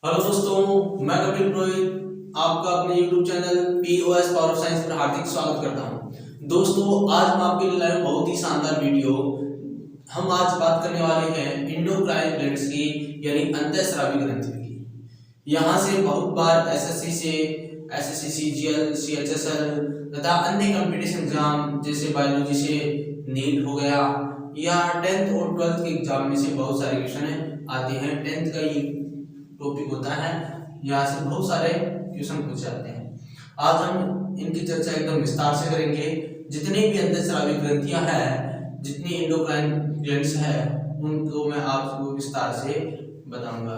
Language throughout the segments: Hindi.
हेलो दोस्तों, मैं कपिल पुरोहित आपका अपने YouTube channel POS power of science पर हार्दिक स्वागत करता हूं। दोस्तों, आज मैं आपके लिए लाया हूं बहुत ही शानदार वीडियो। हम आज बात करने वाले हैं इंडोक्राइन ग्लैंड्स की, यानी अंतःस्रावी ग्रंथि की। यहाँ से बहुत बार SSC CGL CHSL तथा अन्य कंपटीशन एग्जाम जैसे बायोलॉजी से नीट हो गया या 10th और 12th के एग्जाम में से बहुत सारे क्वेश्चन आते हैं। 10th का ये टॉपिक होता है, यहाँ से बहुत सारे क्वेश्चन पूछे जाते हैं। आज हम इनकी चर्चा एकदम विस्तार से करेंगे। जितनी भी अंतःस्रावी ग्रंथियां हैं, जितनी एंडोक्राइन ग्लैंड्स हैं, उनको मैं आपको विस्तार से बताऊंगा।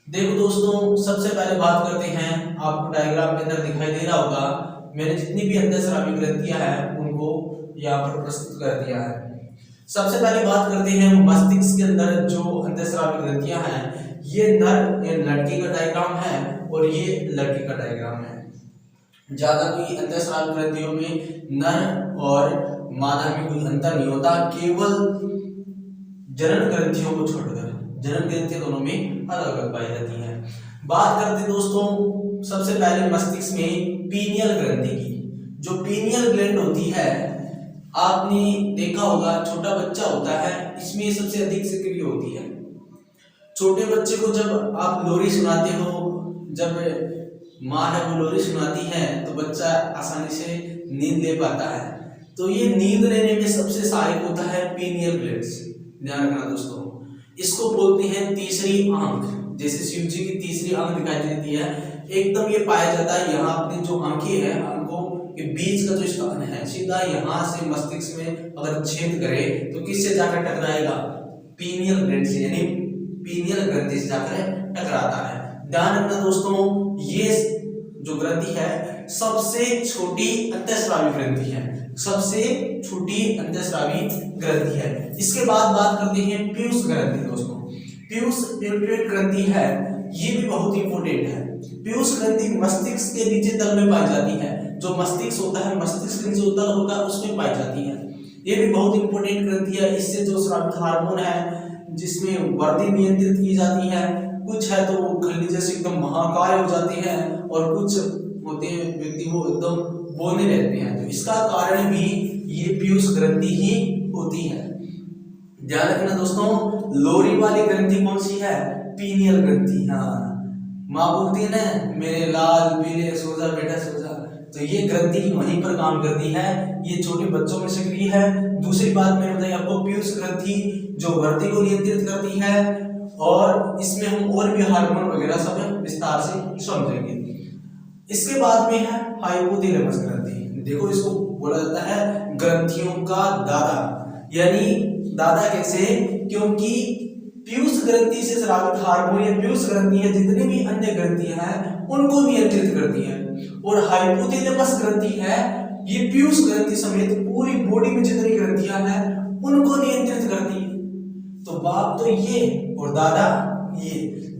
देखो दोस्तों, सबसे पहले बात करते हैं, आपको डायग्राम के अंदर दिखाई दे रहा होगा, मैंने जितनी भी अंतःस्रावी ग्रंथियां हैं उनको यहाँ पर प्रस्तुत कर दिया है। सबसे पहले बात करते हैं मस्तिष्क के अंदर जो अंतःस्रावी ग्रंथियां हैं। ये नर या लड़की का डायग्राम है और ये लड़की का डायग्राम है। ज्यादा कोई अंतःस्रावी ग्रंथियों में नर और मादा में कोई अंतर नहीं होता, केवल जनन ग्रंथियों को छोड़कर। जनन ग्रंथियां दोनों में अलग अलग पाई जाती हैं। बात करते हैं दोस्तों सबसे पहले मस्तिष्क में पीनियल ग्रंथि की। जो पीनियल ग्लैंड होती है, आपने देखा होगा छोटा बच्चा होता है, इसमें सबसे अधिक सक्रिय होती है। छोटे बच्चे को जब आप लोरी सुनाते हो, जब माँ है वो लोरी सुनाती है, तो बच्चा आसानी से नींद ले पाता है। तो ये नींद लेने में सबसे सहायक होता है पीनियल ग्लैंड्स। ध्यान रखना दोस्तों, इसको बोलते हैं तीसरी आंख। जैसे शिव जी की तीसरी आंख दिखाई देती है, एकदम ये पाया जाता है यहाँ अपनी जो आंखें हैं, आंखों के बीच का जो स्थान है, सीधा यहाँ से मस्तिष्क में अगर छेद करे तो किससे जाकर टकराएगा? पीनियल ग्लैंड से, यानी पीनियल ग्रंथि से जाकर टकराता है। ध्यान रखना दोस्तों, ये जो ग्रंथि है सबसे छोटी अंतःस्रावी ग्रंथि है, सबसे छोटी अंतःस्रावी ग्रंथि है। इसके बाद बात करते हैं पीयूष ग्रंथि। दोस्तों, पीयूष पेल्विक ग्रंथि है, ये भी बहुत इंपॉर्टेंट है। पीयूष ग्रंथि मस्तिष्क के नीचे तल में पाई जाती है। जो मस्तिष्क होता है, मस्तिष्क के नीचे जो तल होता है उसमें पाई जाती है। ये भी बहुत इंपॉर्टेंट ग्रंथि है। इससे जो स्रावित हार्मोन है, जिसमें वृद्धि नियंत्रित की जाती है, कुछ है तो वो खली जैसे एकदम महाकाय हो जाते हैं और कुछ होते हैं व्यक्ति वो एकदम बोने रहते हैं। तो इसका कारण भी ये पीयूष ग्रंथि ही होती है। ध्यान रखना दोस्तों, लोरी वाली ग्रंथि कौन सी है? पीनियल ग्रंथि। हाँ, माँ बोलती है ना, मेरे लाल पीले सो जा बेटा सो जा, तो ये ग्रंथि वहीं पर काम करती है। ये छोटे बच्चों में सक्रिय है। दूसरी बात मैंने बताई आपको, पीयूष ग्रंथि जो वृद्धि को नियंत्रित करती है, और इसमें हम और भी हार्मोन वगैरह सब विस्तार से समझेंगे। इसके बाद में है हाइपोथैलेमस ग्रंथि। देखो, इसको बोला जाता है ग्रंथियों का दादा। यानी दादा कैसे? क्योंकि पीयूष ग्रंथि से स्रावित हार्मोन या पीयूष ग्रंथि है, जितनी भी अन्य ग्रंथियां हैं उनको नियंत्रित करती है। और हाइपोथैलेमस ग्रंथि है, ये पीयूष ग्रंथि समेत पूरी बॉडी में जितनी ग्रंथियां हैं उनको नियंत्रित करती है। तो बाप तो ये और दादा ये।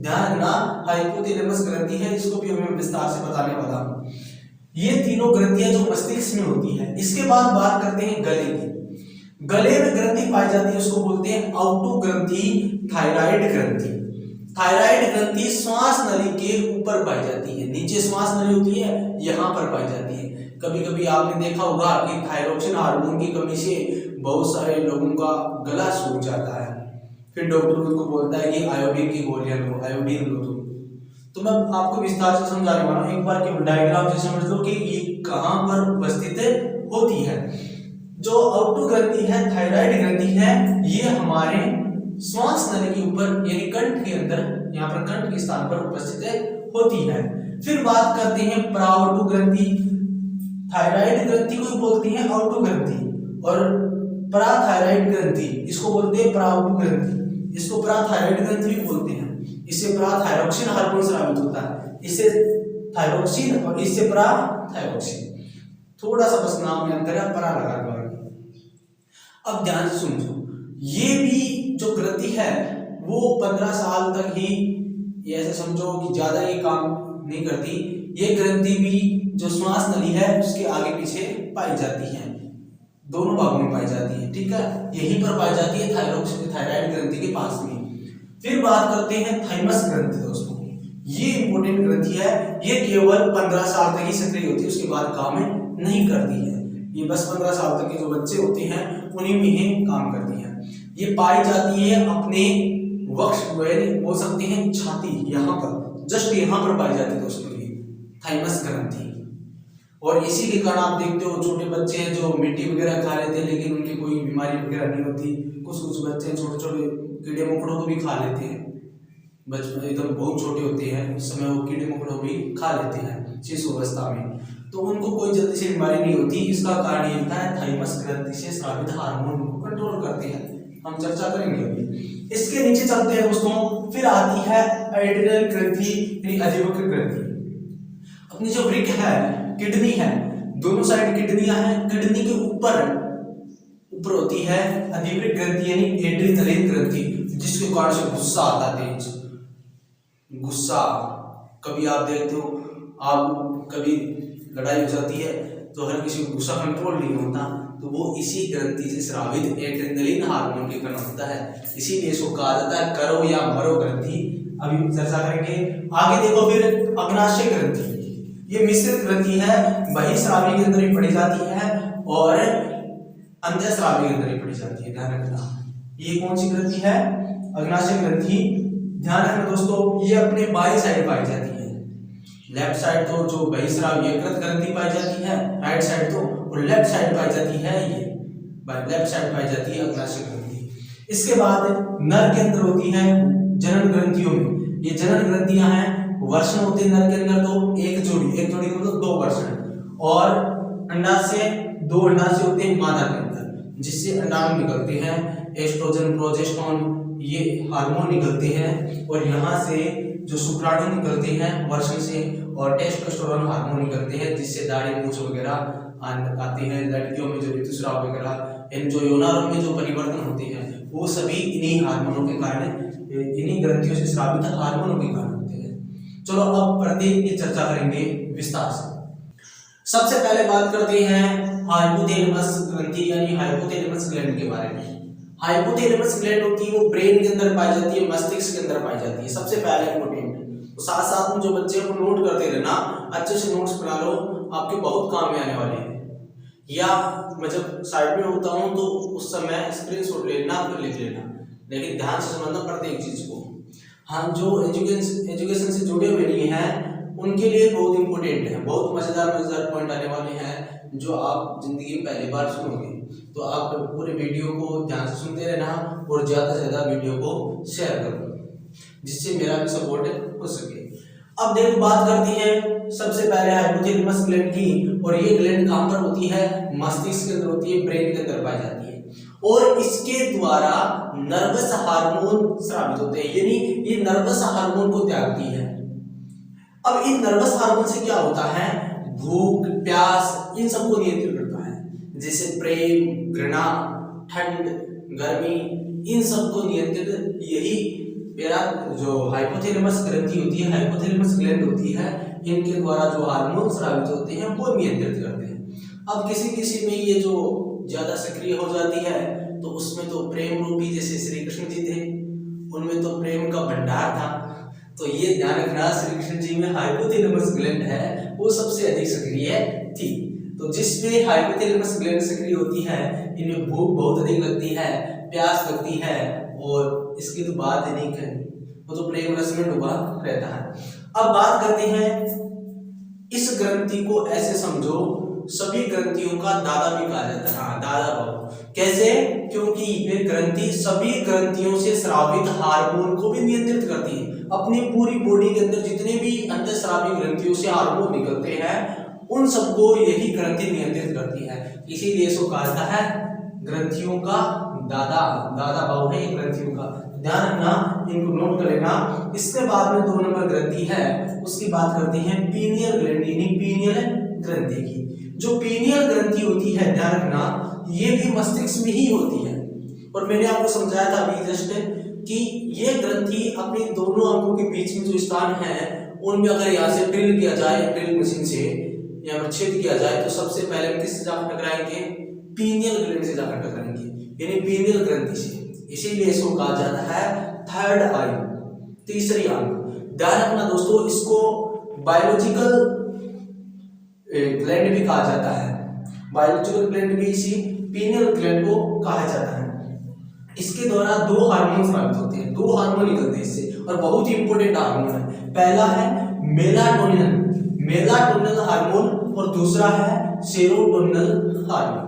ध्यान रखना, हाइपोथैलेमस ग्रंथि है, इसको भी मैं विस्तार से बताने वाला हूं। ये तीनों ग्रंथियां जो मस्तिष्क में होती है। इसके बाद बात करते हैं गले की। गले में ग्रंथि पाई जाती है, उसको बोलते हैं ऑटो ग्रंथि, थायराइड ग्रंथि। थायराइड ग्रंथि श्वास नली के ऊपर पाई जाती है। नीचे श्वास नली होती है, यहाँ पर पाई जाती है। कभी कभी आपने देखा होगा कि थायरोक्सिन हार्मोन की कमी से बहुत सारे लोगों का गला सूख जाता है, फिर डॉक्टर उनको बोलता है कि आयोडीन की गोलियां लो, आयोडीन लो। तो मैं आपको विस्तार से समझाने वाला हूँ। एक बार केवल डायग्राम से समझ लो कि ये कहाँ पर उपस्थित होती है। जो ऑटो ग्रंथि है, थायराइड ग्रंथि है, ये हमारे श्वास नली के ऊपर यानी कंठ के अंदर, यहाँ पर कंठ के स्थान पर उपस्थित होती है। फिर बात करते हैं पराऑटो ग्रंथि। थायराइड ग्रंथि को बोलते हैं ऑटो ग्रंथि, और पराथायराइड ग्रंथि इसको बोलते हैं पराऑटो ग्रंथि। इसको पराथायराइड ग्रंथि भी बोलते हैं। इससे पराथायरोक्सिन हार्मोन स्रावित होता है, इससे थायरोक्सिन और इससे पराथायरोक्सिन। थोड़ा सा बस नाम में अंतर है, परा लगा दो। अब ध्यान से समझो, ये भी जो ग्रंथि है वो 15 साल तक ही, ऐसे समझो कि ज्यादा ये काम नहीं करती। ये ग्रंथि भी जो श्वास नली है उसके आगे पीछे पाई जाती है, दोनों भागों में पाई जाती है। ठीक है, यहीं पर पाई जाती है थायराइड ग्रंथि के पास में। फिर बात करते हैं थाइमस ग्रंथि। दोस्तों, ये इंपॉर्टेंट ग्रंथि है, ये केवल 15 साल तक ही सक्रिय होती है, उसके बाद काम नहीं करती है। ये बस 15 साल तक के जो बच्चे होते हैं उन्हीं में ही काम करती है। ये पाई जाती है अपने वक्ष बोल सकते हैं छाती, यहाँ पर जस्ट यहाँ पर पाई जाती है दोस्तों ये थाइमस ग्रंथि। और इसी के कारण आप देखते हो छोटे बच्चे हैं जो मिट्टी वगैरह खा लेते हैं लेकिन उनकी कोई बीमारी वगैरह नहीं होती। कुछ बच्चे छोटे छोटे कीड़े मकोड़ों को भी खा लेते हैं, बचपन एकदम बहुत छोटे होते हैं उस समय वो कीड़े मकोड़ों भी खा लेते हैं शिशु अवस्था में, तो उनको कोई जल्दी से बीमारी नहीं होती। इसका कारण ये होता है थाइमस ग्रंथि से स्रावित हार्मोन को कंट्रोल करते हैं, हम चर्चा करेंगे अभी। इसके नीचे चलते हैं दोस्तों, फिर आती है एड्रिनल ग्रंथि यानी अधिवक्र ग्रंथि। अपनी जो वृक्क है, किडनी है, दोनों साइड किडनियां हैं, किडनी के ऊपर होती है अधिवृक्क ग्रंथि यानी एड्रिनलिन ग्रंथि, जिसके कारण से गुस्सा आता है, तेज गुस्सा। कभी आप देखते हो, आप कभी लड़ाई हो जाती है तो हर किसी को गुस्सा कंट्रोल नहीं होता, तो वो इसी ग्रंथि से स्रावित एड्रेनलिन हार्मोन के कारण होता है। इसीलिए इसको कहा जाता है करो या मरो ग्रंथि। अभी चर्चा करेंगे आगे। देखो फिर अग्नाशय ग्रंथि, ये मिश्रित ग्रंथि है, बहिःस्रावी के अंदर ही पड़ी जाती है और अंतःस्रावी के अंदर ही पड़ी जाती है, ध्यान रखना। ये कौन सी ग्रंथि है? अग्नाशय ग्रंथि। ध्यान रखना दोस्तों, ये अपने बाई साइड पाई जाती है। लेफ्ट साइड तो जो बहिःस्रावी यकृत ग्रंथि पाई जाती है, राइट साइड तो, और लेफ्ट साइड पाई जाती है ये लेफ्ट साइड पाई जाती है अग्नाशय ग्रंथि। इसके बाद नर के अंदर होती है जनन ग्रंथियों में, ये जनन ग्रंथियां हैं, वर्षण होते हैं नर के अंदर तो एक जोड़ी मतलब 2 वर्षण, और अंडाशय 2 अंडाशय होते हैं मादा के अंदर, जिससे अंडाणु निकलते हैं, एस्ट्रोजन प्रोजेस्टेरोन ये हार्मोन निकलते हैं, और यहाँ से जो शुक्राणु निकलते हैं वर्षण से, और टेस्टोस्टेरोन हार्मोन निकलते हैं, जिससे दाढ़ी मूंछ वगैरह आते हैं। लड़कियों में जो ऋतुस्राव वगैरह, इन जो यौनांग में जो परिवर्तन होते हैं वो सभी इन्हीं हार्मोनों के कारण, इन्हीं ग्रंथियों से स्रावित हार्मोनों के कारण होते हैं। चलो अब प्रत्येक की चर्चा करेंगे विस्तार से। सबसे पहले बात करते हैं हाइपोथैलेमस ग्रंथि यानी हाइपोथैलेमस ग्लैंड के बारे में। हाइपोथैलेमस ग्लैंड होती है वो ब्रेन के अंदर पाई जाती है, मस्तिष्क के अंदर पाई जाती है, सबसे पहले इंपॉर्टेंट। तो साथ साथ में जो बच्चे को नोट करते रहना, अच्छे से नोट्स बना लो, आपके बहुत काम में आने वाले हैं। या मैं जब साइड में होता हूँ तो उस समय स्क्रीनशॉट लेना फिर लिख लेना, लेकिन ध्यान से समझना प्रत्येक चीज को। हम जो एजुकेशन से जुड़े हुए नहीं हैं उनके लिए बहुत इंपॉर्टेंट है, बहुत मजेदार पॉइंट आने वाले हैं जो आप जिंदगी में पहली बार सुनोगे। तो आप पूरे वीडियो को ध्यान से सुनते रहना और ज्यादा से ज्यादा वीडियो को शेयर करो, जिससे मेरा भी सपोर्ट हो सके। अब देखो बात करते हैं सबसे पहले हाइपोथैलेमस ग्लैंड की, और ये ग्लैंड कहाँ पर होती है? मस्तिष्क के अंदर होती है, ब्रेन के अंदर पाई जाती है, और इसके द्वारा नर्वस हार्मोन स्रावित होते हैं, यानी ये नर्वस हार्मोन को त्यागती है। अब इन नर्वस हार्मोन से क्या होता है? भूख, प्यास, इन सबको नियंत्रित करता है, जैसे प्रेम, घृणा, ठंड, गर्मी, इन सबको नियंत्रित यही मेरा जो हाइपोथैलेमस ग्रंथि होती है, हाइपोथैलेमस ग्लैंड होती है, इनके द्वारा जो हार्मोन स्रावित होते हैं वो नियंत्रित करते हैं। अब किसी में ये जो ज्यादा सक्रिय हो जाती है तो उसमें तो प्रेम रूपी, जैसे श्री कृष्ण जी थे उनमें तो प्रेम का भंडार था, तो ये ध्यान रखना श्री कृष्ण जी में हाइपोथैलेमस ग्लैंड है वो सबसे अधिक सक्रिय थी। तो जिसमें हाइपोथैलेमस ग्लैंड सक्रिय होती है इनमें भूख बहुत अधिक लगती है, प्यास लगती है, और इसकी तो बात ही नहीं करनी, वो तो प्रेम रस में डूबा रहता है। अब बात करते हैं इस ग्रंथि को ऐसे समझो, सभी ग्रंथियों का दादा भी कहा जाता है। हाँ, दादा भाव कैसे? क्योंकि ये ग्रंथि सभी ग्रंथियों से स्रावित हार्मोन को भी नियंत्रित करती है। अपनी पूरी बॉडी के अंदर जितने भी अंतःस्रावी ग्रंथियों से हार्मोन निकलते हैं उन सबको यही ग्रंथि नियंत्रित करती है, इसीलिए इसको कहा जाता है ग्रंथियों का दादा भाव है ये ग्रंथियों का। ध्यान रखना, इनको नोट कर लेना। इसके बाद में 2 नंबर ग्रंथि है, उसकी बात करते हैं पीनियल ग्लैंड यानी पीनियल ग्रंथि की। जो पीनियल ग्रंथि होती है, ध्यान रखना, ये भी मस्तिष्क में ही होती है, और मैंने आपको समझाया था अभी जस्ट कि ये ग्रंथि अपने दोनों अंगों के बीच में जो स्थान है उनमें अगर यहाँ से ड्रिल किया जाए, ड्रिल मशीन से यहाँ पर छेद किया जाए तो सबसे पहले हम किससे जाकर टकराएंगे? पीनियल ग्लैंड से जाकर टकराएंगे, यानी पीनियल ग्रंथि से। इसीलिए इसको कहा जाता है थर्ड आई, तीसरी आंख। ध्यान रखना दोस्तों, इसको बायोलॉजिकल ग्लैंड भी कहा जाता है। बायोलॉजिकल ग्लैंड भी इसी पीनियल ग्लैंड को कहा जाता है। इसके द्वारा दो हार्मोन प्राप्त होते हैं, दो हार्मोन निकलते हैं इससे, और बहुत ही इंपॉर्टेंट हार्मोन है। पहला है मेलाटोनिन हार्मोन और दूसरा है सेरोटोनिन हार्मोन।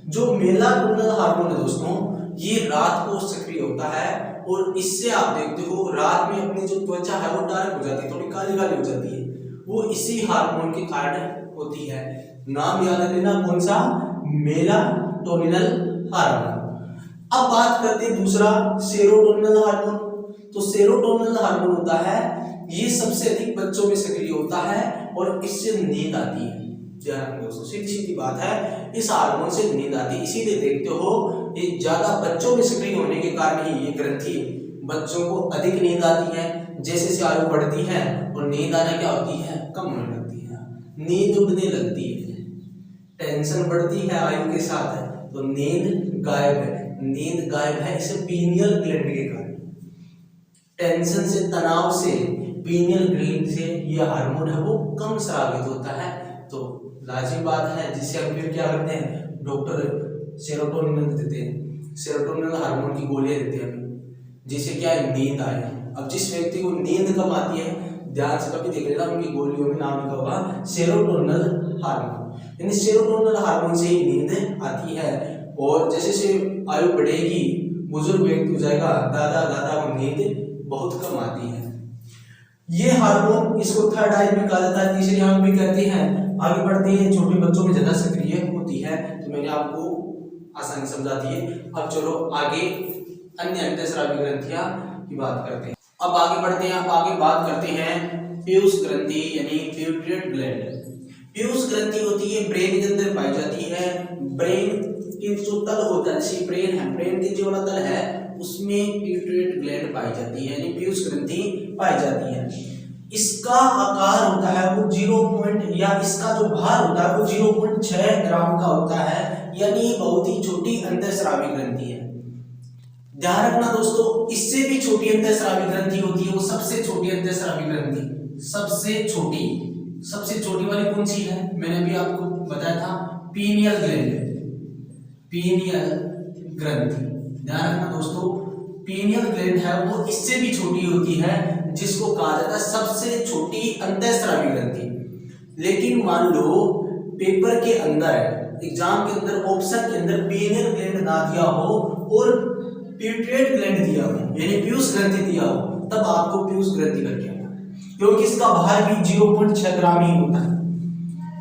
जो मेलाटोनिन हार्मोन है दोस्तों, ये रात को सक्रिय होता है और इससे आप देखते हो रात में अपनी जो त्वचा है वो डार्क हो जाती है, थोड़ी काली काली हो जाती है, वो इसी हार्मोन के कारण होती है। नाम याद रखना कौन सा, मेलाटोनिन हार्मोन। अब बात करते हैं दूसरा सेरोटोनिन हार्मोन। तो सेरोटोनिन हार्मोन होता है, ये सबसे अधिक बच्चों में सक्रिय होता है और इससे नींद आती है। ध्यान रखना दोस्तों, सीधी सीधी बात है, इस हार्मोन से नींद आती है। इसीलिए देखते हो ये ज्यादा बच्चों में सक्रिय होने के कारण ही ये ग्रंथि बच्चों को अधिक नींद आती है। जैसे जैसे आयु बढ़ती है और नींद आना क्या होती है, कम होने लगती है, नींद उड़ने लगती है। टेंशन बढ़ती है आयु के साथ है तो नींद गायब है, नींद गायब है इसे पीनियल ग्लैंड के कारण। टेंशन से, तनाव से, पीनियल ग्लैंड से ये हार्मोन है वो कम स्रावित होता है। तो लाजिम बात है, जिससे हम फिर क्या करते हैं, डॉक्टर सेरोटोनिन देते हैं, सेरोटोनिन हार्मोन की गोलियां देते हैं जिससे क्या है, नींद आए। अब जिस व्यक्ति को नींद कम आती है, ध्यान से कभी देख लेना, उनकी गोलियों में नाम लिखा होगा सेरोटोनिन हार्मोन, यानी सेरोटोनिन हार्मोन से ही नींद आती है। और जैसे जैसे आयु बढ़ेगी, बुजुर्ग व्यक्ति हो जाएगा, दादा दादा को नींद बहुत कम आती है। ये हार्मोन, इसको थर्ड आई भी कहा जाता है, तीसरी आंख भी कहते हैं। आगे बढ़ते हैं, छोटे बच्चों में ज्यादा सक्रिय होती है, तो मैंने आपको आसानी समझा दी है। अब चलो आगे अन्य अंतःस्रावी ग्रंथियां की बात करते हैं। अब आगे बढ़ते हैं, अब आगे बात करते हैं पीयूष ग्रंथि यानी प्यूबिक ग्लैंड। पीयूष ग्रंथि होती है, ब्रेन के अंदर पाई जाती है। ब्रेन के जो तल होता है, जैसे ब्रेन है, ब्रेन के जो वाला तल है उसमें प्यूबिक ग्लैंड पाई जाती है, यानी पीयूष ग्रंथि पाई जाती है। इसका आकार होता है वो 0 या इसका जो भार होता है वो 0.6 ग्राम का होता है, यानी बहुत ही छोटी अंतःस्रावी ग्रंथि है। ध्यान रखना दोस्तों, इससे भी छोटी अंतःस्रावी ग्रंथि होती है, वो सबसे छोटी अंतःस्रावी ग्रंथि, सबसे छोटी वाली कौन सी है, मैंने अभी आपको बताया था, पीनियल ग्लैंड, पीनियल ग्रंथि। ध्यान रखना दोस्तों, पीनियल ग्लैंड है वो इससे भी छोटी होती है, जिसको कहा जाता है सबसे छोटी अंतःस्रावी ग्रंथि। लेकिन मान लो पेपर के अंदर, एग्जाम के अंदर, ऑप्शन के अंदर पीनियल ग्लैंड ना दिया हो और प्यूबिक ग्लैंड दिया हो, यानी पीयूष ग्रंथि दिया हो, तब आपको पीयूष ग्रंथि करके आना, क्योंकि इसका भार भी 0.6 ग्राम ही होता है।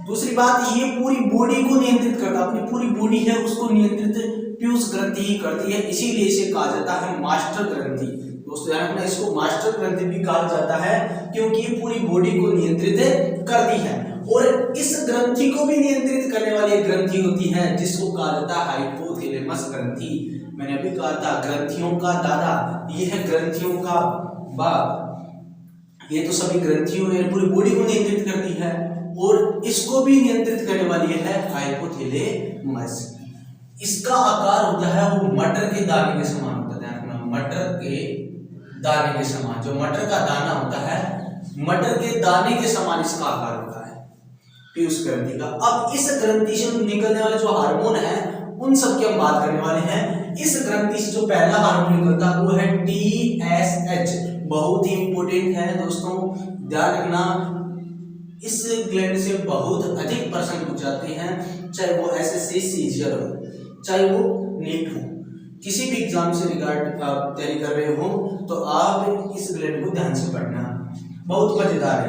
दूसरी बात, ये पूरी बॉडी को नियंत्रित करता है, अपनी पूरी बॉडी है उसको नियंत्रित पीयूष ग्रंथि ही करती है, इसीलिए इसे कहा जाता है मास्टर ग्रंथि। दोस्तों ध्यान रखना, इसको मास्टर ग्रंथि भी कहा जाता है क्योंकि ये पूरी बॉडी को नियंत्रित करती है। और इस ग्रंथि को भी नियंत्रित करने वाली एक ग्रंथि होती है जिसको कहा जाता है हाइपोथैलेमस ग्रंथि। मैंने अभी कहा था ग्रंथियों का दादा, ये है ग्रंथियों का बाप। ये तो सभी ग्रंथियों ने पूरी बॉडी को नियंत्रित करती है और इसको भी नियंत्रित करने वाली है हाइपोथैलेमस। इसका आकार होता है वो मटर के दाने के समान होता है, मटर के दाने के समान, जो मटर का दाना होता है, मटर के दाने के समान इसका आकार होता है पीयूष ग्रंथि का। अब इस ग्रंथि से निकलने वाले जो हार्मोन है उन सब की हम बात करने वाले हैं। इस ग्रंथि से जो पहला हार्मोन निकलता है वो है TSH, बहुत ही इंपॉर्टेंट है दोस्तों, ध्यान रखना। इस ग्लैंड से बहुत अधिक प्रश्न पूछ जाते हैं, चाहे वो SSC सीजीएल हो, चाहे वो नीट हो, किसी भी एग्जाम से रिगार्ड आप तैयारी कर रहे हो तो आप इस ग्लैंड को ध्यान से पढ़ना, बहुत मजेदार है।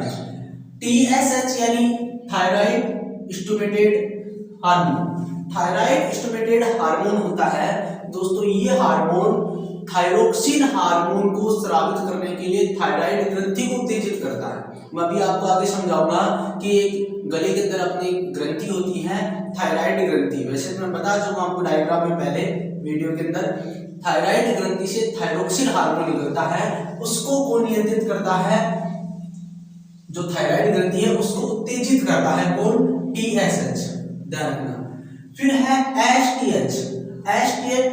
TSH यानी thyroid stimulated hormone. Thyroid stimulated hormone होता है दोस्तों, ये हार्मोन थायरोक्सिन हार्मोन को स्रावित करने के लिए थायराइड ग्रंथि को उत्तेजित करता है। मैं अभी आपको आगे समझाऊंगा कि एक गले के अंदर अपनी ग्रंथि होती है थायराइड ग्रंथि। वैसे मैं बता चुका आपको डायग्राम में पहले वीडियो के अंदर। थायराइड ग्रंथि से थायरोक्सिन हार्मोन निकलता है, उसको कौन नियंत्रित करता है, जो थायराइड ग्रंथि है उसको उत्तेजित करता है कौन, TSH, ध्यान रखना। फिर है STH, STH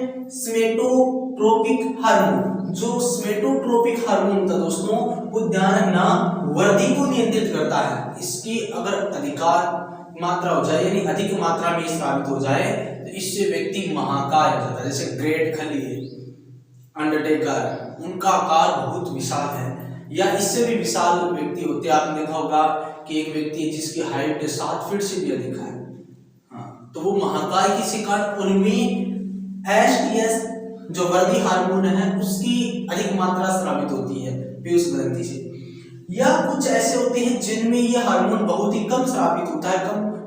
स्मेटोट्रोपिक हार्मोन, जो स्मेटोट्रोपिक हार्मोन था दोस्तों, वो ध्यान रखना वृद्धि को नियंत्रित करता है। इसकी अगर अधिकार मात्रा हो जाए यानी अधिक मात्रा में स्रावित हो जाए तो इससे व्यक्ति महाकाय हो जाता है। जैसे ग्रेट खली, अंडरटेकर, उनका आकार बहुत विशाल है, या इससे भी विशाल व्यक्ति होते हैं। आपने देखा होगा कि एक व्यक्ति है जिसकी हाइट 7 फीट से भी अधिक है, हाँ, तो वो महाकाय किसी कारण उनमें एसटीएस जो वृद्धि हार्मोन है उसकी अधिक मात्रा स्रावित होती है पीयूष ग्रंथि से। या कुछ ऐसे होते हैं जिनमें ये हार्मोन बहुत ही कम स्रावित होता है,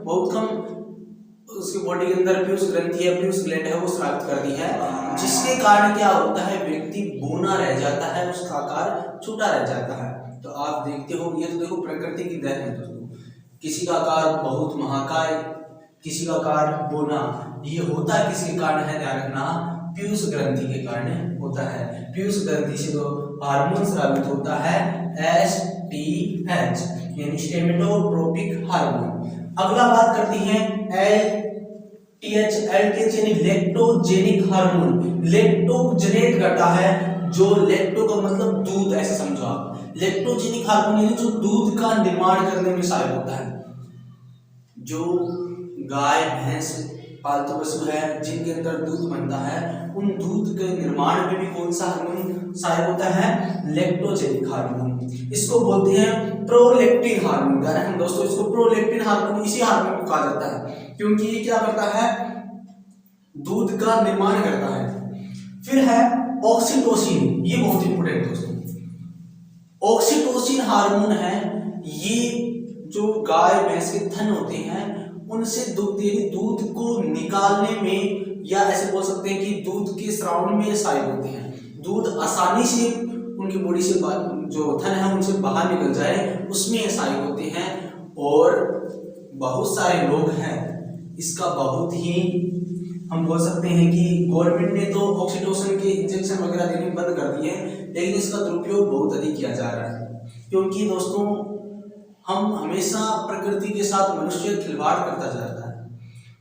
बहुत कम उसकी बॉडी के अंदर पीयूष ग्रंथि है, पीयूष ग्लैंड है, वो स्रावित करती है, जिसके कारण क्या होता है, व्यक्ति बौना रह जाता है, उसका आकार छोटा रह जाता है। तो आप देखते हो, ये तो देखो प्रकृति की देन है दोस्तों, किसी का आकार बहुत महाकाय, किसी का आकार बौना, ये होता है किसी कारण है, ध्यान रखना पीयूष ग्रंथि के कारण होता है। पीयूष ग्रंथि से जो हार्मोन स्रावित होता है एसटीएच यानी स्टेमेटोट्रोपिक हार्मोन। अगला बात करती हैं एलटीएच यानी लैक्टोजेनिक हार्मोन। लैक्टो जनरेट करता है, जो लैक्टो का मतलब दूध, ऐसे समझो आप। लैक्टोजेनिक हार्मोन यानी जो दूध का निर्माण करने में सहायक होता है। जो गाय भैंस पालतू पशु है जिनके अंदर दूध बनता है, उन दूध के निर्माण में भी कौन सा हार्मोन सहायक होता है, लैक्टोजेनिक हार्मोन। इसको बोलते हैं प्रोलैक्टिन हार्मोन। ध्यान रखना दोस्तों, इसको प्रोलैक्टिन हार्मोन इसी हार्मोन को कहा जाता है क्योंकि ये क्या करता है, दूध का निर्माण करता है। फिर है ऑक्सीटोसिन, ये बहुत इंपोर्टेंट दोस्तों। ऑक्सीटोसिन हार्मोन है, ये जो गाय भैंस के थन होते हैं उनसे दूध को निकालने में, या ऐसे बोल सकते हैं कि दूध के स्राव में सहायक होते हैं। दूध आसानी से उनकी बॉडी से जो थन है उनसे बाहर निकल जाए, उसमें सहायक होते हैं। और बहुत सारे लोग हैं, इसका बहुत ही हम बोल सकते हैं कि गवर्नमेंट ने तो ऑक्सीटोसिन के इंजेक्शन वगैरह देने बंद कर दिए हैं, लेकिन इसका दुरुपयोग बहुत अधिक किया जा रहा है। क्योंकि दोस्तों हम हमेशा प्रकृति के साथ मनुष्य खिलवाड़ करता जाता है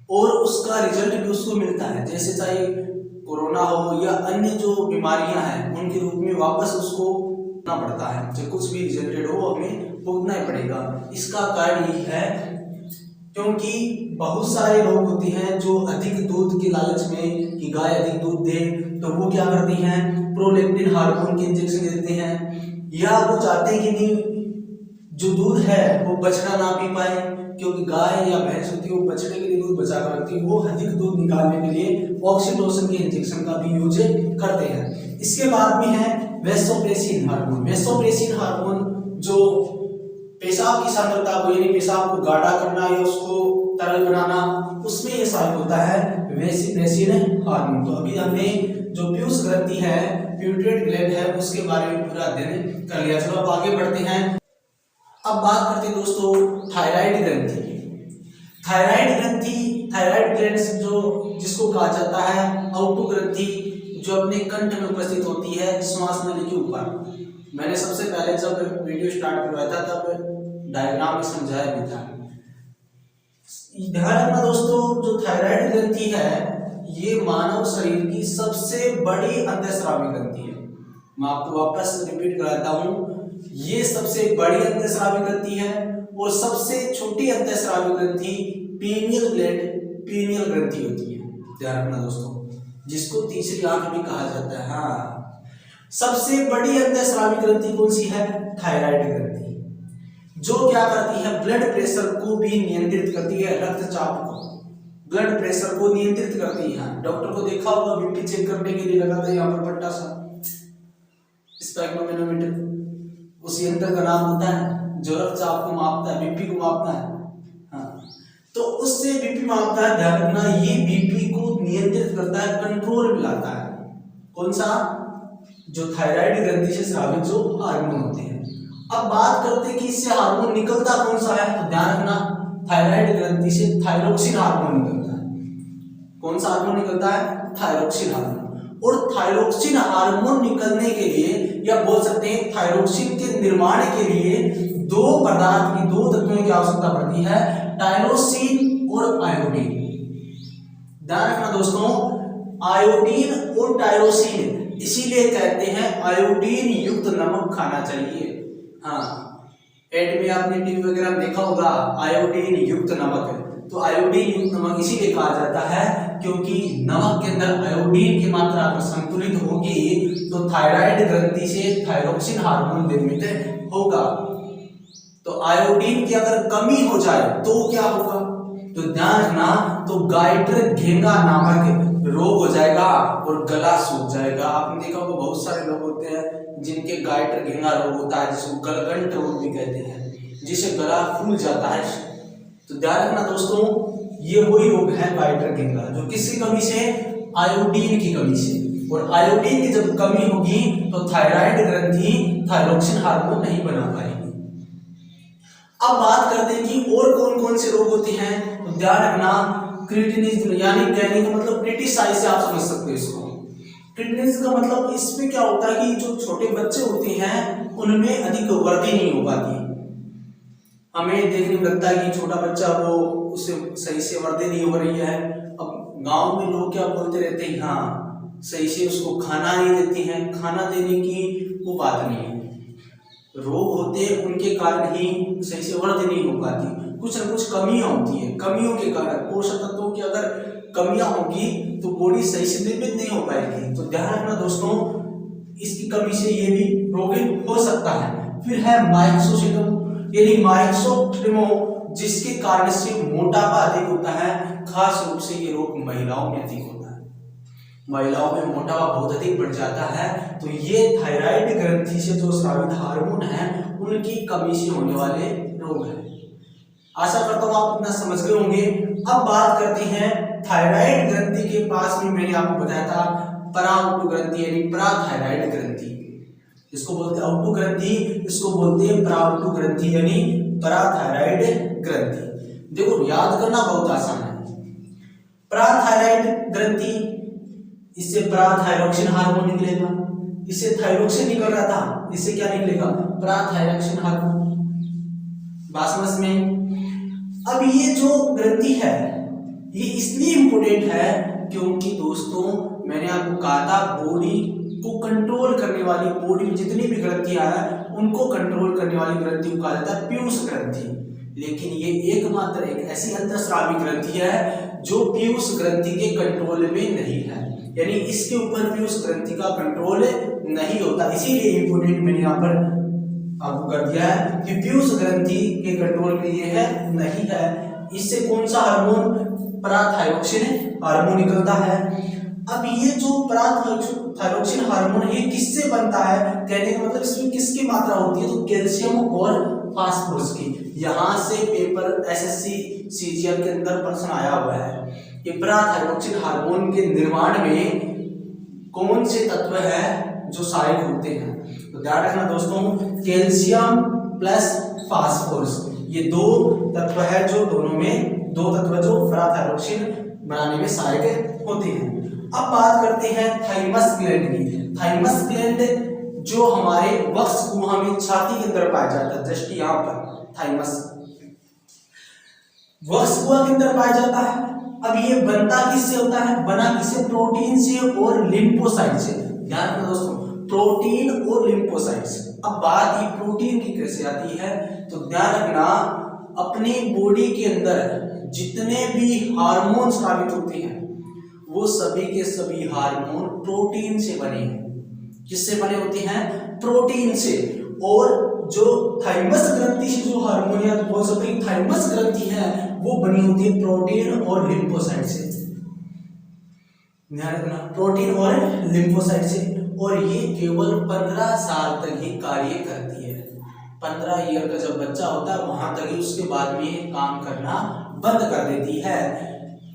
और उसका रिजल्ट भी उसको मिलता है। जैसे चाहे कोरोना हो या अन्य जो बीमारियां हैं उनके रूप में वापस उसको भुगतना पड़ता है। चाहे कुछ भी रिजल्टेड हो हमें भुगतना ही पड़ेगा। इसका कारण यही है क्योंकि बहुत सारे लोग होते हैं जो अधिक दूध के लालच में कि गाय अधिक दूध दे, तो वो क्या करती हैं, प्रोलैक्टिन हार्मोन के इंजेक्शन देते हैं, या वो चाहते हैं कि नहीं जो दूध है वो बछड़ा ना पी पाए, क्योंकि गाय या भैंस होती है वो बछड़े के लिए दूध बचा कर रखती है, वो अधिक दूध निकालने के लिए ऑक्सीटोसिन के इंजेक्शन का भी यूज करते हैं। इसके बाद में है वैसोप्रेसिन हार्मोन। वैसोप्रेसिन हार्मोन जो पेशाब की सांद्रता को यानी पेशाब को गाढ़ा करना या उसको तरल बनाना, उसमें ये सहायक होता है वैसोप्रेसिन हार्मोन। तो अभी हमने जो पीयूष ग्रंथि है, प्यूबिक ग्लैंड है, उसके बारे में पूरा अध्ययन कर लिया। चलो अब आगे बढ़ते हैं। अब बात करते हैं दोस्तों थायराइड ग्रंथि की। थायराइड ग्लैंड जो जिसको कहा जाता है आउटो ग्रंथि, जो अपने कंठ में उपस्थित होती है श्वास नली के ऊपर। मैंने सबसे पहले जब वीडियो स्टार्ट करवाया था तब डायग्राम में समझाया भी था। ध्यान रखना दोस्तों, जो थायराइड ग्रंथि है ये मानव शरीर की सबसे बड़ी अंतःस्रावी ग्रंथि है। मैं आपको वापस रिपीट कराता हूँ, ये सबसे बड़ी अंतःस्रावी ग्रंथि है और सबसे छोटी अंतःस्रावी ग्रंथि पीनियल ग्रंथि होती है। ध्यान रखना दोस्तों, जिसको तीसरी आंख भी कहा जाता है। हाँ, सबसे बड़ी अंतःस्रावी ग्रंथि कौन सी है, थायराइड ग्रंथि, जो क्या करती है, ब्लड प्रेशर को भी नियंत्रित करती है, रक्तचाप को, ब्लड प्रेशर को नियंत्रित करती है। डॉक्टर को देखा होगा बीपी चेक करने के लिए लगाता है यहाँ पर पट्टा सा, स्पेक्ट्रोमेनोमीटर, उस यंत्र का नाम होता है जो रक्तचाप को मापता है, बीपी को मापता है। हाँ, तो उससे बीपी मापता है। ध्यान रखना, ये बीपी को नियंत्रित करता है, कंट्रोल में लाता है। कौन सा, जो थायराइड ग्रंथि से स्रावित जो हार्मोन होते हैं। अब बात करते हैं कि इससे हार्मोन निकलता कौन सा है, तो ध्यान रखना थायराइड ग्रंथि से थायरोक्सिन हार्मोन निकलता है। कौन सा हार्मोन निकलता है, थायरोक्सिन हार्मोन। और थायरोक्सिन हार्मोन निकलने के लिए, या बोल सकते हैं थायरोक्सिन के निर्माण के लिए दो पदार्थ की, दो तत्वों की आवश्यकता पड़ती है, टायरोसिन और आयोडीन। ध्यान रखना दोस्तों, आयोडीन और टायरोसिन इसीलिए कहते हैं आयोडीन युक्त नमक खाना चाहिए। हाँ, एड में आपने टीवी वगैरह में देखा होगा आयोडीन युक्त नमक, तो आयोडीन युक्त नमक इसीलिए कहा जाता है क्योंकि नमक के अंदर आयोडीन की मात्रा अगर संतुलित होगी तो थायराइड ग्रंथि से थायरोक्सिन हार्मोन निर्मित होगा। तो आयोडीन की अगर कमी हो जाए तो क्या होगा, तो ध्यान रखना, तो गाइटर घेंगा नामक रोग हो जाएगा और गला सूख जाएगा। आपने देखा होगा बहुत सारे लोग होते हैं जिनके गाइटर घेंगा रोग होता है, जिसको गलगंट रोग भी कहते हैं, जिसे गला फूल जाता है। तो ध्यान रखना दोस्तों, ये वही रोग है गाइटर घेंगा, जो किसकी कमी से, आयोडीन की कमी से। और आयोडीन की जब कमी होगी तो थायराइड ग्रंथि थायरोक्सिन हार्मोन नहीं बना पाएगी। अब बात करते हैं कि और कौन कौन से रोग होते हैं। तो ध्यान रखना, क्रिटिनिज्म यानी कहने का मतलब क्रिटिसाइज से आप समझ सकते हो इसको। क्रिटिनिज्म का मतलब इसमें क्या होता है कि जो छोटे बच्चे होते हैं उनमें अधिक वृद्धि नहीं हो पाती। हमें देखने में लगता है कि छोटा बच्चा वो उससे सही से वृद्धि नहीं हो रही है। अब गांव में लोग क्या बोलते रहते हैं, हाँ सही से उसको खाना नहीं देती हैं, खाना देने की वो बात नहीं है। रोग होते उनके कारण ही सही से वृद्धि नहीं हो पाती, कुछ न कुछ कमियां होती है, कमियों के कारण पोषक तत्वों की अगर कमियां होगी तो बॉडी सही से निर्मित नहीं हो पाएगी। तो ध्यान रखना दोस्तों, इसकी कमी से ये भी रोग हो सकता है। फिर है माइक्सोसिटम यानी माइक्सोट्रिमो, जिसके कारण से मोटापा अधिक होता है। खास रूप से ये रोग महिलाओं में अधिक होता है, महिलाओं में मोटापा बहुत अधिक बढ़ जाता है। तो ये थायराइड ग्रंथि से जो स्रावित हार्मोन है उनकी कमी से होने वाले रोग हैं। आशा करता हूं आप इतना समझ गए होंगे। अब बात करते हैं थायराइड ग्रंथि के पास में मैंने आपको बताया था पराउटु ग्रंथि यानी पराथायराइड ग्रंथि, इसको बोलते हैं आउटु ग्रंथि, इसको बोलते हैं पराउटु ग्रंथि यानी पराथायराइड ग्रंथि। देखो याद करना बहुत आसान है। पराथायराइड ग्रंथि, इससे पराथायरोक्सिन हार्मोन निकलेगा, इससे थायरोक्सिन निकल रहा था, इससे क्या निकलेगा, पराथायरोक्सिन हार्मोन। बात समझ में। अब ये जो ग्रंथि है ये इसलिए इंपोर्टेंट है क्योंकि दोस्तों मैंने आपको कहा था बॉडी को कंट्रोल करने वाली, बॉडी में जितनी भी ग्रंथियां हैं उनको कंट्रोल करने वाली ग्रंथि को कहा जाता है पीयूष ग्रंथि। लेकिन ये एकमात्र एक ऐसी अंतःस्रावी ग्रंथि है जो पीयूष ग्रंथि के कंट्रोल में नहीं है, यानी इसके ऊपर पीयूष ग्रंथि का कंट्रोल नहीं होता। इसीलिए इंपोर्टेंट मैंने यहाँ पर आपको कर दिया है कि पीयूष ग्रंथि के कंट्रोल में ये है नहीं है। इससे कौन सा हार्मोन, पराथायरोक्सिन हार्मोन निकलता है। अब ये जो पराथायरोक्सिन हार्मोन ये किससे बनता है, कहने का मतलब इसमें किसकी मात्रा होती है, तो कैल्शियम और फास्फोरस की। यहाँ से पेपर एसएससी सीजीएल के अंदर प्रश्न आया हुआ है कि पराथायरोक्सिन हार्मोन के निर्माण में कौन से तत्व है जो सहायक होते हैं। तो ध्यान रखना दोस्तों, कैल्शियम प्लस फास्फोरस ये दो तत्व है जो दोनों में, दो तत्व जो पराथायरोक्सिन बनाने में सहायक होते हैं। अब बात करते हैं थाइमस ग्लैंड की। थाइमस ग्लैंड जो हमारे वक्ष कुआं में छाती के अंदर पाया जाता है, जस्ट यहाँ पर थाइमस वक्ष कुआं के अंदर पाया जाता है। अब ये बनता किससे होता है, बना किससे, प्रोटीन से और लिम्फोसाइट से। ध्यान रखना दोस्तों, प्रोटीन और लिम्फोसाइट से। अब बात ये प्रोटीन की कैसे आती है, तो ध्यान रखना अपनी बॉडी के अंदर जितने भी हार्मोन स्रावित होते हैं वो सभी के सभी हार्मोन प्रोटीन से बने हैं। किससे बने होते हैं, प्रोटीन से। और जो थाइमस ग्रंथि से जो हार्मोन या बोल सकते हैं थाइमस ग्रंथि है वो बनी होती है प्रोटीन और लिम्फोसाइट से। ध्यान रखना, प्रोटीन और लिम्फोसाइट से। और ये केवल 15 साल तक ही कार्य करती है। 15 ईयर का जब बच्चा होता है वहां तक ही, उसके बाद में काम करना बंद कर देती है।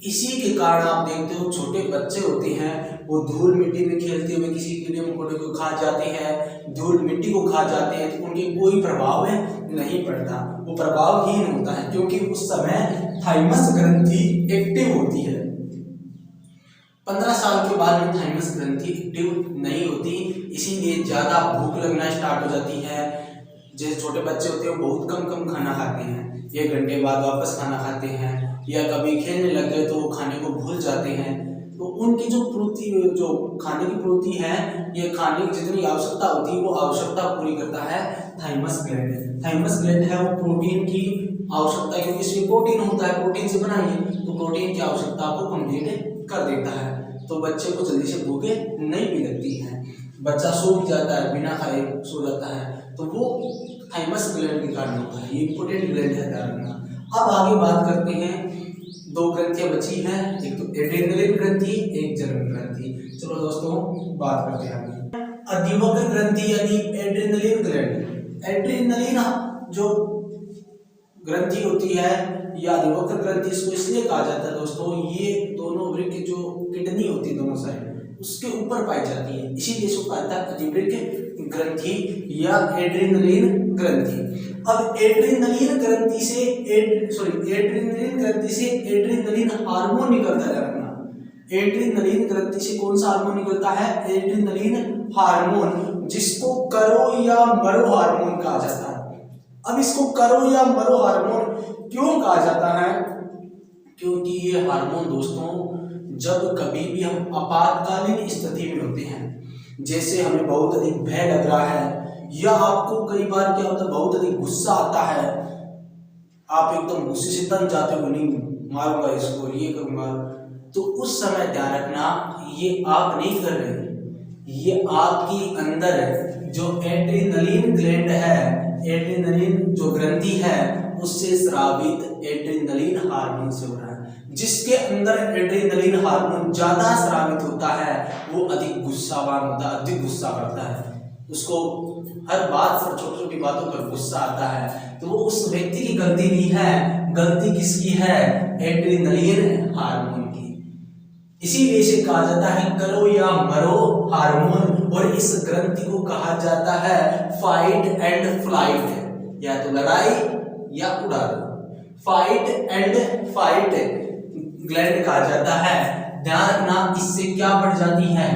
इसी के कारण आप देखते हो छोटे बच्चे होते हैं वो धूल मिट्टी में खेलते हुए किसी कीड़े मकोड़े को खा जाते हैं, धूल मिट्टी को खा जाते हैं, तो उनके कोई प्रभाव नहीं पड़ता, वो प्रभावहीन होता है क्योंकि उस समय थाइमस ग्रंथि एक्टिव होती है। 15 साल के बाद में थाइमस ग्रंथि एक्टिव नहीं होती, इसीलिए ज्यादा भूख लगना स्टार्ट हो जाती है। जैसे छोटे बच्चे होते हैं वो बहुत कम खाना खाते हैं, 1 घंटे बाद वापस खाना खाते हैं, या कभी खेलने लग गए तो वो खाने को भूल जाते हैं। तो उनकी जो पूर्ति, जो खाने की पूर्ति है, ये खाने की जितनी आवश्यकता होती है वो आवश्यकता पूरी करता है थाइमस ग्लैंड। थाइमस ग्लैंड है वो प्रोटीन की आवश्यकता, क्योंकि इसमें प्रोटीन होता है, प्रोटीन से बना है, तो प्रोटीन की आवश्यकता को कंप्लीट कर देता है। तो बच्चे को जल्दी से भूखे नहीं भी लगती है, बच्चा सो भी जाता है, बिना खाए सो जाता है, तो वो थाइमस ग्लैंड के कारण होता है। ये इंपोर्टेंट ग्लैंड है, ध्यान रखना। अब आगे बात करते हैं, दो ग्रंथियां बची हैं, एक तो एड्रेनलिन ग्रंथि, एक जनन ग्रंथि। चलो दोस्तों बात करते हैं अधिवक्र ग्रंथि यानी एड्रेनलिन ग्लैंड। एड्रेनलिन जो ग्रंथि होती है या अधिवक्र ग्रंथि, इसको इसलिए कहा जाता है दोस्तों, ये दोनों वृक्क जो किडनी होती है दोनों साइड उसके ऊपर पाई जाती है, इसीलिए इसको कहा जाता है अधिवृक्क ग्रंथि या एड्रेनलिन ग्रंथि। अब एड्रेनलिन ग्रंथि से एड्रेनलिन ग्रंथि से एड्रेनलिन हार्मोन निकलता है। रखना, एड्रेनलिन ग्रंथि से कौन सा हार्मोन निकलता है? एड्रेनलिन हार्मोन, जिसको करो या मरो हार्मोन कहा जाता है। अब इसको करो या मरो हार्मोन क्यों कहा जाता है? क्योंकि ये हार्मोन दोस्तों जब कभी भी हम आपातकालीन स्थिति में होते हैं, जैसे हमें बहुत अधिक भय लग रहा है या आपको कई बार क्या होता है बहुत अधिक गुस्सा आता है, आप एकदम गुस्से से तन जाते हो, नहीं मारूंगा इसको, ये करूंगा, तो उस समय ध्यान रखना ये आप नहीं कर रहे, ये आपकी अंदर जो एड्रेनलिन ग्लैंड है, एड्रेनलिन जो ग्रंथि है उससे स्रावित एड्रेनलिन हार्मोन से हो रहा है। जिसके अंदर एड्रेनलिन हार्मोन ज्यादा स्रावित होता है वो अधिक गुस्सावान होता है, अधिक गुस्सा करता है, उसको हर बात पर छोटी छोटी बातों पर गुस्सा आता है, तो वो उस व्यक्ति की गलती नहीं है, गलती किसकी है? एड्रेनलिन हार्मोन की। इसीलिए इसे कहा जाता है करो या मरो हार्मोन, और इस ग्रंथि को कहा जाता है फाइट एंड फ्लाइट, या तो लड़ाई या उड़ा दो, फाइट एंड फाइट ग्लैंड कहा जाता है। ध्यान रखना, इससे क्या बढ़ जाती है?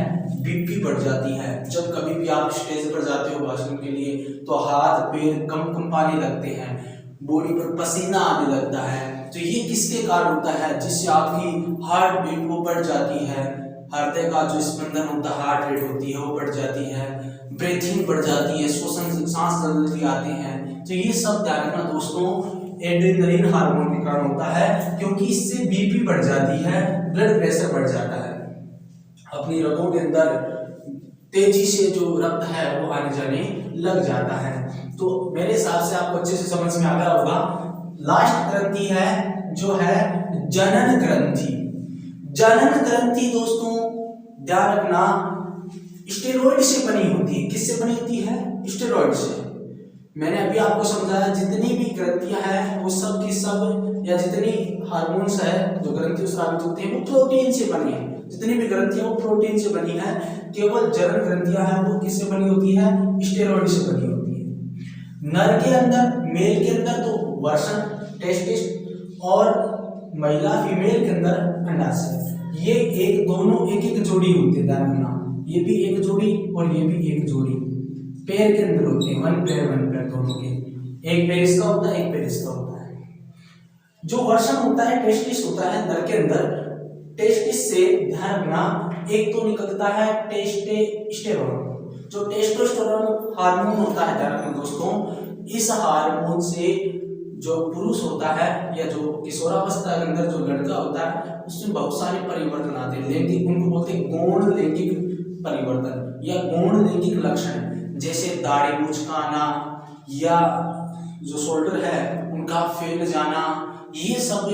बीपी बढ़ जाती है। जब कभी भी आप स्टेज पर जाते हो भाषण के लिए तो हाथ पैर कंपाने लगते हैं, बॉडी पर पसीना आने लगता है, तो ये किसके कारण होता है? जिससे आपकी हार्ट बीट वो बढ़ जाती है, हृदय का जो स्पंदन होता है, हार्ट रेट होती है वो बढ़ जाती है, ब्रीथिंग बढ़ जाती है, श्वसन सांस जल्दी आते हैं। तो ये सब ध्यान रखना दोस्तों, एड्रेनलिन हार्मोन के कारण होता है, क्योंकि इससे बीपी बढ़ जाती है, ब्लड प्रेशर बढ़ जाता है, अपनी रगों के अंदर तेजी से जो रक्त है वो आने जाने लग जाता है। तो मेरे हिसाब से आपको अच्छे से समझ में आ गया होगा। लास्ट ग्रंथि है जो है जनन ग्रंथि। जनन ग्रंथि दोस्तों ध्यान रखना स्टेरॉइड से बनी होती है। किससे बनी होती है? स्टेरॉइड से। मैंने अभी आपको समझाया जितनी भी ग्रंथियां हैं वो सब की सब, या जितनी हार्मोन्स है जो ग्रंथि स्रावित होते हैं वो प्रोटीन से बनी है, जितनी भी ग्रंथियां वो प्रोटीन से बनी है। केवल जनन ग्रंथियां हैं वो किससे बनी होती है? स्टेरॉइड से बनी होती है। नर के अंदर, मेल के अंदर तो वर्षण टेस्टिस, और महिला फीमेल के अंदर अंडाशय। ये एक दोनों एक एक जोड़ी होती है, ध्यान रखना, ये भी एक जोड़ी और ये भी एक जोड़ी पैर के अंदर होती है, वन पैर दोनों के, एक पैर इसका होता है, एक पैर इसका होता है। जो वर्षण होता है टेस्टिस होता है नर के अंदर, टेस्टिस से ध्यान रखना एक तो निकलता है टेस्टोस्टेरोन, जो टेस्टोस्टेरोन हार्मोन होता है। ध्यान रखना दोस्तों, इस हार्मोन से जो पुरुष होता है या जो किशोरावस्था के अंदर जो लड़का होता है उसमें बहुत सारे परिवर्तन आते हैं, लैंगिक, उनको बोलते हैं गौण लैंगिक परिवर्तन या गौण लैंगिक लक्षण, जैसे दाढ़ी मूंछ का आना या जो शोल्डर है उनका फैल जाना, ये सब,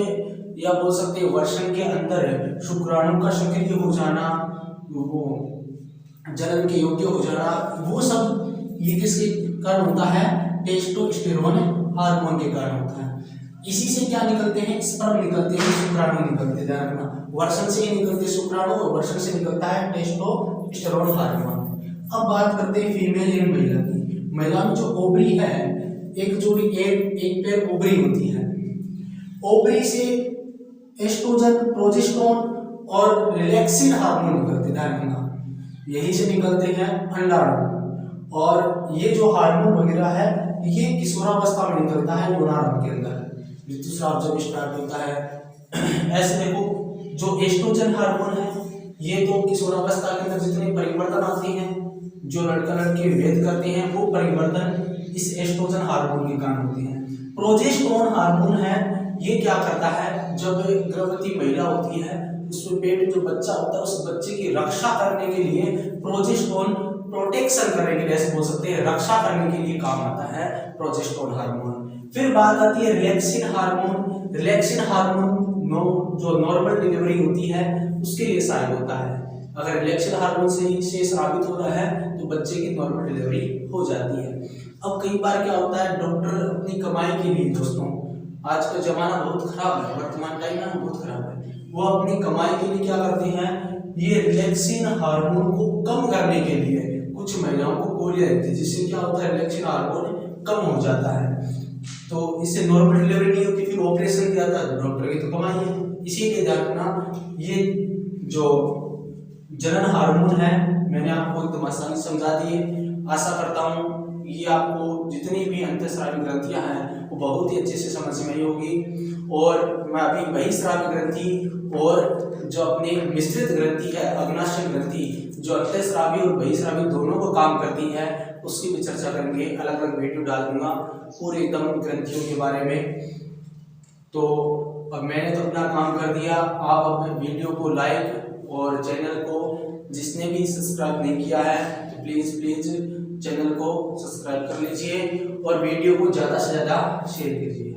या बोल सकते हैं वर्षण के अंदर शुक्राणु का सक्रिय हो जाना, वो जन्म के योग्य हो जाना, वो सब ये किसके कारण होता है? टेस्टोस्टेरोन हार्मोन के कारण होता है। इसी से क्या निकलते हैं? स्पर्म निकलते हैं, शुक्राणु निकलते हैं। ध्यान रखना, वर्षण से ही निकलते शुक्राणु और वर्षण से निकलता है टेस्टोस्टेरोन हार्मोन। अब बात करते हैं फीमेल एंड महिला की। महिला में जो ओवरी है, एक जोड़ी एक पैर ओवरी होती है, ओवरी से एस्ट्रोजन, प्रोजेस्टेरोन और रिलैक्सिन हार्मोन निकलते हैं। ध्यान रखना, यही से निकलते हैं अंडाणु, और ये जो हार्मोन वगैरह है ये किशोरावस्था में निकलता है यौनांग के अंदर, ऋतुस्राव जब स्टार्ट होता है। ऐसे देखो, जो एस्ट्रोजन हार्मोन है ये तो किशोरावस्था के अंदर जितने परिवर्तन आते हैं, जो लड़का लड़की भेद करते हैं, वो परिवर्तन इस एस्ट्रोजन हार्मोन के कारण होते हैं। प्रोजेस्टेरोन हार्मोन है, ये क्या करता है, जब गर्भवती महिला होती है उसमें पेट जो बच्चा होता है उस बच्चे की रक्षा करने के लिए प्रोजेस्टेरोन, प्रोटेक्शन करने के लिए ऐसे बोल सकते हैं, रक्षा करने के लिए काम आता है प्रोजेस्टेरोन हार्मोन। फिर बात आती है रिलैक्सिन हार्मोन। रिलैक्सिन हार्मोन जो नॉर्मल डिलीवरी होती है उसके लिए सहायक होता है। अगर रिलैक्सिन हार्मोन से साबित हो रहा है तो बच्चे की नॉर्मल डिलीवरी हो जाती है। अब कई बार क्या होता है, डॉक्टर अपनी कमाई के लिए, दोस्तों आज का जमाना बहुत खराब है, वर्तमान टाइम ना बहुत खराब है, वो अपनी कमाई के लिए क्या करते हैं, ये रिलैक्सिन हार्मोन को कम करने के लिए कुछ महिलाओं को गोलियां देती है, जिससे क्या होता है, रिलैक्सिन हार्मोन कम हो जाता है, तो इससे नॉर्मल डिलीवरी नहीं होती, फिर ऑपरेशन किया जाता है, डॉक्टर की तो कमाई है। इसीलिए ध्यान रखना, ये जो जनन हार्मोन है मैंने आपको एकदम आसानी से समझा दिए। आशा करता हूँ ये आपको जितनी भी अंतःस्रावी ग्रंथियां हैं वो बहुत ही अच्छे से समझ में आई होगी। और मैं अभी बहिःस्रावी ग्रंथि और जो अपनी मिश्रित ग्रंथि है, अग्नाशय ग्रंथि, जो अंतःस्रावी और बहिःस्रावी दोनों को काम करती है, उसकी भी चर्चा करेंगे, अलग अलग वीडियो डाल दूंगा पूरे एकदम ग्रंथियों के बारे में। तो अब मैंने तो अपना काम कर दिया, आप अपने वीडियो को लाइक और चैनल को जिसने भी सब्सक्राइब नहीं किया है तो प्लीज़ चैनल को सब्सक्राइब कर लीजिए और वीडियो को ज़्यादा से ज़्यादा शेयर कीजिए।